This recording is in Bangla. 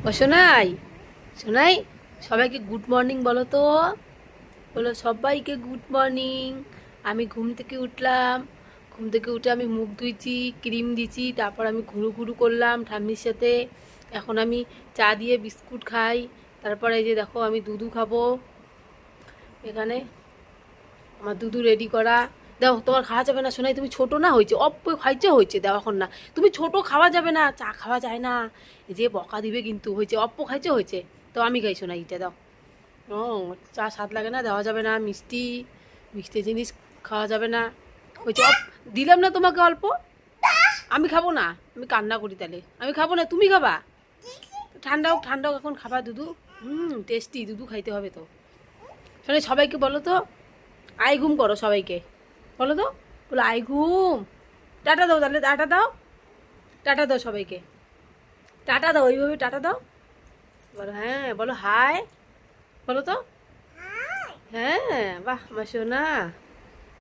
ও সোনাই, সোনাই, সবাইকে গুড মর্নিং বলো তো। বলো সবাইকে গুড মর্নিং। আমি ঘুম থেকে উঠলাম, ঘুম থেকে উঠে আমি মুখ ধুইছি, ক্রিম দিছি, তারপর আমি ঘুরু ঘুরু করলাম ঠাম্মির সাথে। এখন আমি চা দিয়ে বিস্কুট খাই। তারপরে এই যে দেখো আমি দুধু খাবো এখানে, আমার দুধু রেডি করা। দেখো তোমার খাওয়া যাবে না সোনাই, তুমি ছোট না, হয়েছে অল্প খাইছে, হয়েছে দেখো এখন না, তুমি ছোট খাওয়া যাবে না, চা খাওয়া যায় না, এই যে বকা দিবে কিন্তু, হয়েছে অল্প খাইছে হয়েছে। তো আমি খাই সোনাই, এটা দাও। ও, চা স্বাদ লাগে না, দেওয়া যাবে না, মিষ্টি মিষ্টি জিনিস খাওয়া যাবে না, হয়েছে দিলাম না তোমাকে অল্প। আমি খাবো না, আমি কান্না করি তাহলে, আমি খাবো না, তুমি খাবা। ঠান্ডাও ঠান্ডাও এখন খাবা দুধু। টেস্টি দুধু খাইতে হবে তো। শোনে সবাইকে বলো তো, আই ঘুম করো সবাইকে, বলো তো, বলো আই ঘুম। টাটা দাও তাহলে, টাটা দাও, টাটা দাও সবাইকে, টাটা দাও, ওইভাবে টাটা দাও। বলো হ্যাঁ, বলো হাই, বলো তো। হ্যাঁ, বাহ আমার সোনা।